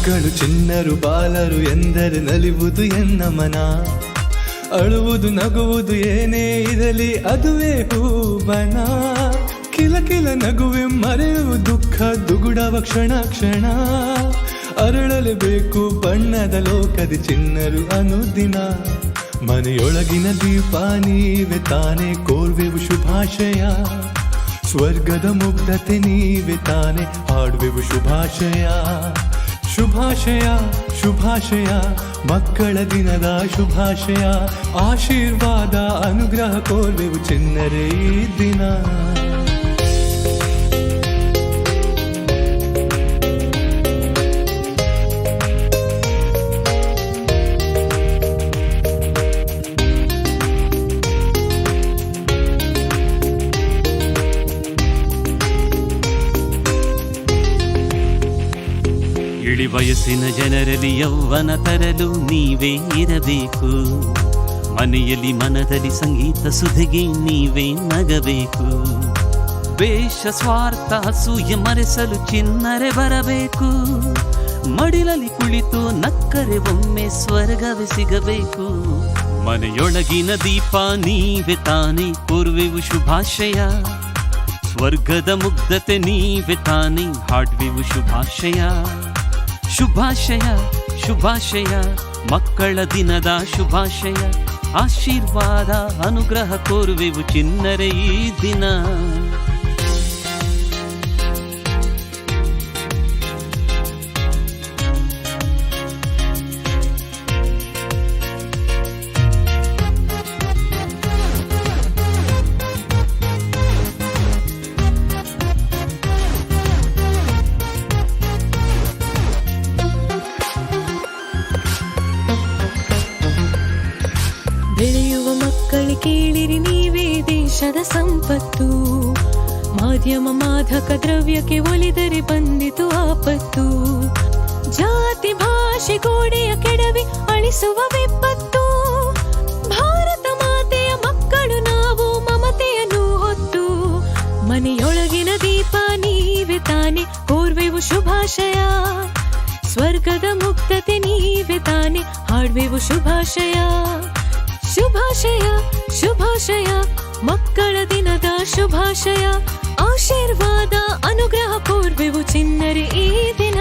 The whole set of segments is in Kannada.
ಮಕ್ಕಳು ಚಿನ್ನರು ಬಾಲರು ಎಂದರೆ ನಲಿವುದು ಎನ್ನ ಮನ. ಅಳುವುದು ನಗುವುದು ಏನೇ ಇರಲಿ ಅದುವೇ ಹೂಬನ. ಕಿಲ ಕಿಲ ನಗುವೆ ಮರೆಯುವ ದುಃಖ ದುಗುಡವ ಕ್ಷಣ ಕ್ಷಣ. ಅರಳಲೇಬೇಕು ಬಣ್ಣದ ಲೋಕದಿ ಚಿನ್ನರು ಅನುದಿನ. ಮನೆಯೊಳಗಿನ ದೀಪ ನೀವೆ ತಾನೆ ಕೋರ್ವೆವು ಶುಭಾಶಯ. ಸ್ವರ್ಗದ ಮುಗ್ಧತೆ ನೀವೆ ತಾನೆ ಹಾಡುವೆವು ಶುಭಾಶಯ. ಶುಭಾಶಯ ಶುಭಾಶಯ ಮಕ್ಕಳ ದಿನದ ಶುಭಾಶಯ. ಆಶೀರ್ವಾದ ಅನುಗ್ರಹ ಕೋರ್ವೆವು ಚಿನ್ನರೇ ಈ ದಿನ. ಇಳಿ ವಯಸ್ಸಿನ ಜನರಲ್ಲಿ ಯೌವನ ತರಲು ನೀವೇ ಇರಬೇಕು. ಮನೆಯಲ್ಲಿ ಮನದಲ್ಲಿ ಸಂಗೀತ ಸುಧಿಗೆ ನೀವೇ ನಗಬೇಕು. ವೇಷ ಸ್ವಾರ್ಥ ಅಸೂಯೆ ಮರೆಸಲು ಚಿನ್ನರೆ ಬರಬೇಕು. ಮಡಿಲಲ್ಲಿ ಕುಳಿತು ನಕ್ಕರೆ ಒಮ್ಮೆ ಸ್ವರ್ಗವೇ ಸಿಗಬೇಕು. ಮನೆಯೊಳಗಿನ ದೀಪ ನೀವೆ ತಾನೆ ಕೋರುವೆವು ಶುಭಾಶಯ. ಸ್ವರ್ಗದ ಮುಗ್ಧತೆ ನೀವೆ ತಾನೆ ಹಾಡುವೆವು ಶುಭಾಶಯ. ಶುಭಾಶಯ ಶುಭಾಶಯ ಮಕ್ಕಳ ದಿನದ ಶುಭಾಶಯ. ಆಶೀರ್ವಾದ ಅನುಗ್ರಹ ಕೋರುವೆವು ಚಿನ್ನರೇ ಈ ದಿನ. ಬೆಳೆಯುವ ಮಕ್ಕಳು ಕೇಳಿರಿ ನೀವೇ ದೇಶದ ಸಂಪತ್ತು. ಮಾಧ್ಯಮ ಮಾದಕ ದ್ರವ್ಯಕ್ಕೆ ಒಲಿದರೆ ಬಂದಿತು ಆಪತ್ತು. ಜಾತಿ ಭಾಷೆ ಗೋಡೆಯ ಕೆಡವಿ ಅಳಿಸುವ ವಿಪತ್ತು. ಭಾರತ ಮಾತೆಯ ಮಕ್ಕಳು ನಾವು ಮಮತೆಯನ್ನು ಹೊತ್ತು. ಮನೆಯೊಳಗಿನ ದೀಪ ನೀವೆ ತಾನೆ ಕೋರ್ವೆವು ಶುಭಾಶಯ. ಸ್ವರ್ಗದ ಮುಕ್ತತೆ ನೀವೆ ತಾನೆ ಹಾಡುವೆವು ಶುಭಾಶಯ. ಶುಭಾಶಯ ಶುಭಾಶಯ ಮಕ್ಕಳ ದಿನದ ಶುಭಾಶಯ. ಆಶೀರ್ವಾದ ಅನುಗ್ರಹ ಕೋರ್ವೆವು ಚಿನ್ನರೇ ಈ ದಿನ.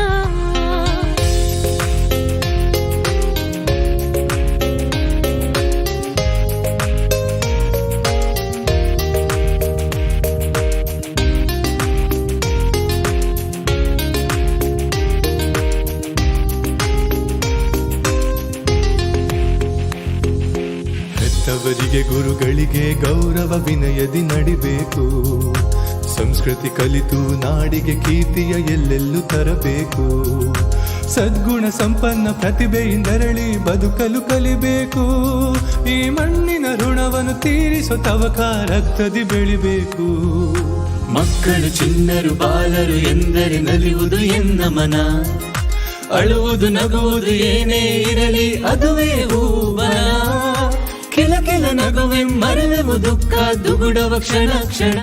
ಹೆತ್ತವರಿಗೆ ಗುರುಗಳಿಗೆ ಗೌರವ ವಿನಯದಿ ನಡಿಬೇಕು. ಸಂಸ್ಕೃತಿ ಕಲಿತು ನಾಡಿಗೆ ಕೀರ್ತಿಯ ಎಲ್ಲೆಲ್ಲೂ ತರಬೇಕು. ಸದ್ಗುಣ ಸಂಪನ್ನ ಪ್ರತಿಭೆಯಿಂದರಳಿ ಬದುಕಲು ಕಲಿಬೇಕು. ಈ ಮಣ್ಣಿನ ಋಣವನ್ನು ತೀರಿಸೋ ತವಕ ರಕ್ತದಿ ಬೆಳಿಬೇಕು. ಮಕ್ಕಳು ಚಿನ್ನರು ಬಾಲರು ಎಂದರೆ ನಲಿಯುವುದು ಎನ್ನ ಮನ. ಅಳುವುದು ನಗುವುದು ಏನೇ ಇರಲಿ ಅದುವೇ ಹೂವನ. ಕಿಲ ಕಿಲ ನಗುವೆ ಮರೆಯುವ ದುಃಖ ದುಗುಡವ ಕ್ಷಣ ಕ್ಷಣ.